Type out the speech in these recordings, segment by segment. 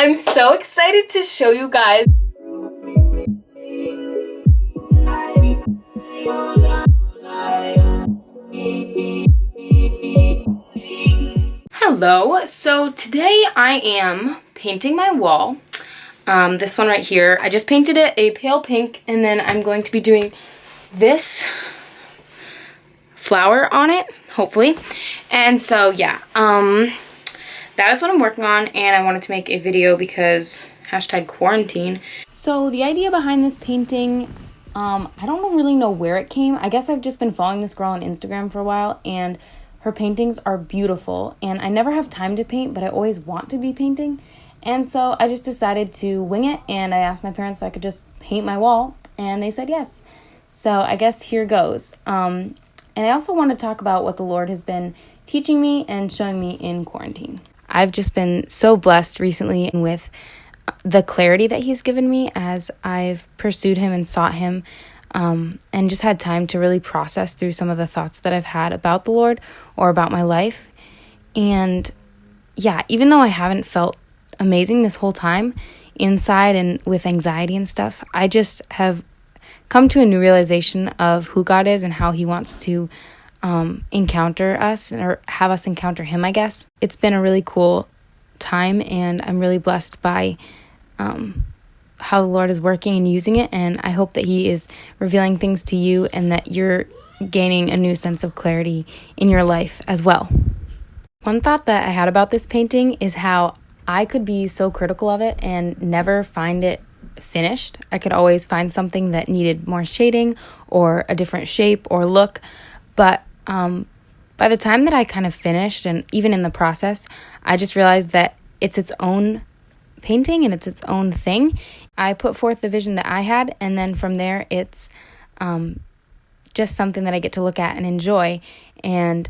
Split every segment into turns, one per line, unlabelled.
I'm so excited to show you guys. Hello, so today I am painting my wall. This one right here. I just painted it a pale pink, and then I'm going to be doing this flower on it, hopefully. And so yeah, that is what I'm working on, and I wanted to make a video because #quarantine. So the idea behind this painting, I don't really know where it came. I guess I've just been following this girl on Instagram for a while, and her paintings are beautiful, and I never have time to paint, but I always want to be painting. And so I just decided to wing it, and I asked my parents if I could just paint my wall, and they said yes. So I guess here goes. And I also want to talk about what the Lord has been teaching me and showing me in quarantine. I've just been so blessed recently with the clarity that he's given me as I've pursued him and sought him, and just had time to really process through some of the thoughts that I've had about the Lord or about my life. And yeah, even though I haven't felt amazing this whole time inside and with anxiety and stuff, I just have come to a new realization of who God is and how he wants to encounter us, or have us encounter him, I guess. It's been a really cool time, and I'm really blessed by how the Lord is working and using it, and I hope that he is revealing things to you and that you're gaining a new sense of clarity in your life as well. One thought that I had about this painting is how I could be so critical of it and never find it finished. I could always find something that needed more shading or a different shape or look, but by the time that I kind of finished, and even in the process, I just realized that it's its own painting and it's its own thing. I put forth the vision that I had, and then from there it's just something that I get to look at and enjoy, and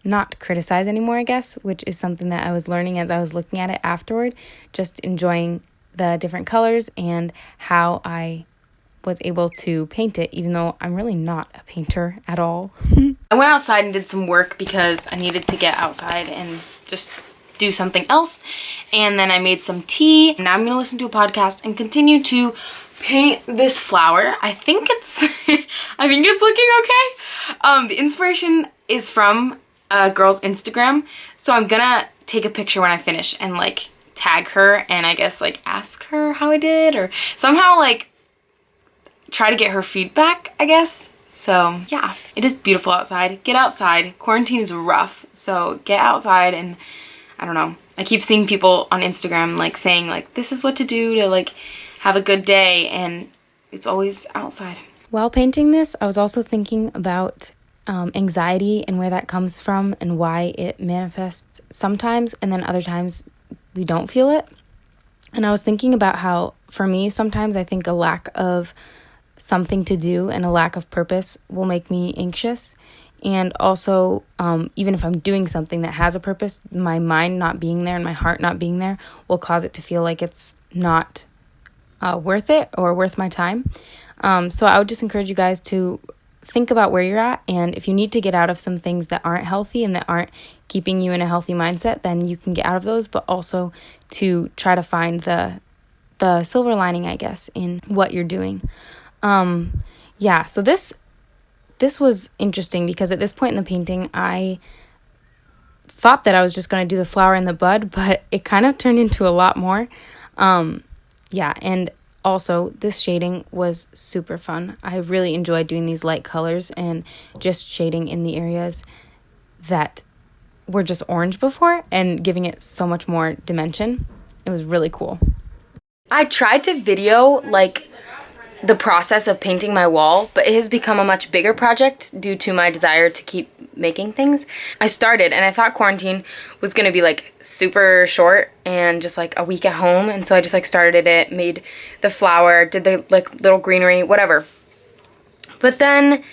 not criticize anymore, I guess, which is something that I was learning as I was looking at it afterward, just enjoying the different colors and how I was able to paint it, even though I'm really not a painter at all. I went outside and did some work because I needed to get outside and just do something else, and then I made some tea, and now I'm gonna listen to a podcast and continue to paint this flower. I think it's I think it's looking okay. The inspiration is from a girl's Instagram, so I'm gonna take a picture when I finish and like tag her, and I guess like ask her how I did, or somehow like try to get her feedback, I guess. So yeah, it is beautiful outside. Get outside. Quarantine is rough, so get outside. And I don't know, I keep seeing people on Instagram like saying like this is what to do to like have a good day, and it's always outside. While painting this, I was also thinking about anxiety and where that comes from and why it manifests sometimes, and then other times we don't feel it. And I was thinking about how, for me, sometimes I think a lack of something to do and a lack of purpose will make me anxious. And also, even if I'm doing something that has a purpose, my mind not being there and my heart not being there will cause it to feel like it's not worth it or worth my time. So I would just encourage you guys to think about where you're at, and if you need to get out of some things that aren't healthy and that aren't keeping you in a healthy mindset, then you can get out of those, but also to try to find the silver lining, I guess, in what you're doing. Yeah, so this was interesting because at this point in the painting, I thought that I was just going to do the flower and the bud, but it kind of turned into a lot more. Yeah, and also, this shading was super fun. I really enjoyed doing these light colors and just shading in the areas that were just orange before and giving it so much more dimension. It was really cool. I tried to video like the process of painting my wall, but it has become a much bigger project due to my desire to keep making things. I started, and I thought quarantine was gonna be like super short and just like a week at home, and so I just like started it, made the flower, did the like little greenery, whatever. But then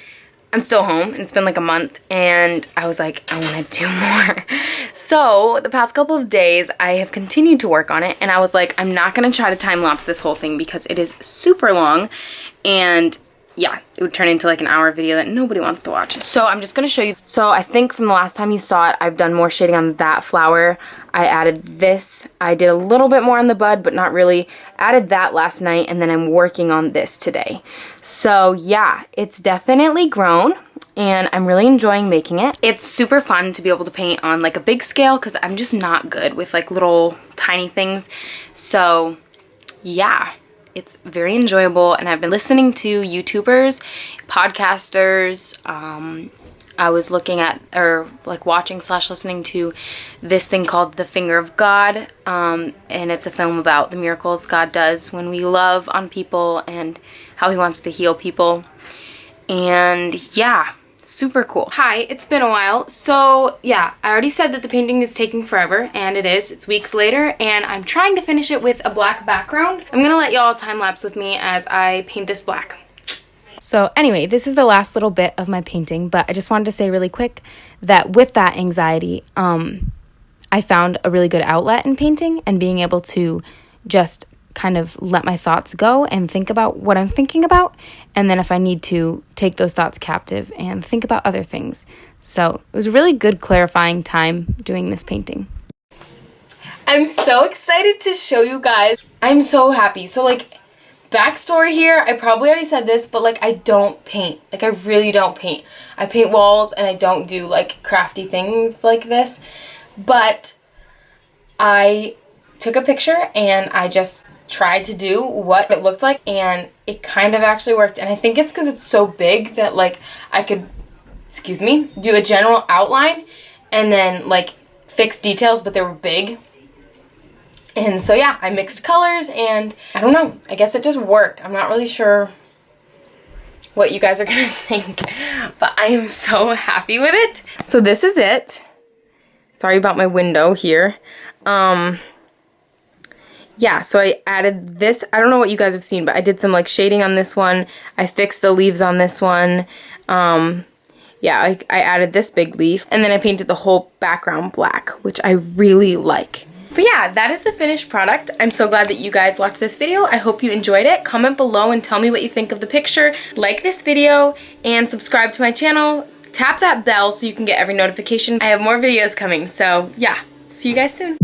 I'm still home, and it's been like a month, and I was like, I want to do more. So the past couple of days, I have continued to work on it, and I was like, I'm not going to try to time-lapse this whole thing because it is super long, and yeah, it would turn into like an hour video that nobody wants to watch. So I'm just gonna show you. So I think from the last time you saw it, I've done more shading on that flower. I added this. I did a little bit more on the bud, but not really. Added that last night, and then I'm working on this today. So yeah, it's definitely grown, and I'm really enjoying making it. It's super fun to be able to paint on like a big scale, because I'm just not good with like little tiny things. So yeah. It's very enjoyable, and I've been listening to YouTubers, podcasters. I was looking at, or like watching / listening to this thing called The Finger of God, and it's a film about the miracles God does when we love on people and how he wants to heal people. And yeah, super cool. Hi, it's been a while. So yeah, I already said that the painting is taking forever, and it is. It's weeks later, and I'm trying to finish it with a black background. I'm gonna let y'all time lapse with me as I paint this black. So anyway, this is the last little bit of my painting, but I just wanted to say really quick that with that anxiety, I found a really good outlet in painting, and being able to just kind of let my thoughts go and think about what I'm thinking about, and then if I need to, take those thoughts captive and think about other things. So it was a really good clarifying time doing this painting. I'm so excited to show you guys. I'm so happy. So like, backstory here, I probably already said this, but like, I don't paint. Like, I really don't paint. I paint walls, and I don't do like crafty things like this. But I took a picture, and I just tried to do what it looked like, and it kind of actually worked. And I think it's because it's so big that like I could, excuse me, do a general outline and then like fix details, but they were big. And so yeah, I mixed colors, and I don't know, I guess it just worked. I'm not really sure what you guys are gonna think, but I am so happy with it. So this is it. Sorry about my window here. Yeah, so I added this. I don't know what you guys have seen, but I did some like shading on this one. I fixed the leaves on this one. Yeah, I added this big leaf, and then I painted the whole background black, which I really like. But yeah, that is the finished product. I'm so glad that you guys watched this video. I hope you enjoyed it. Comment below and tell me what you think of the picture. Like this video and subscribe to my channel. Tap that bell so you can get every notification. I have more videos coming, so yeah, see you guys soon.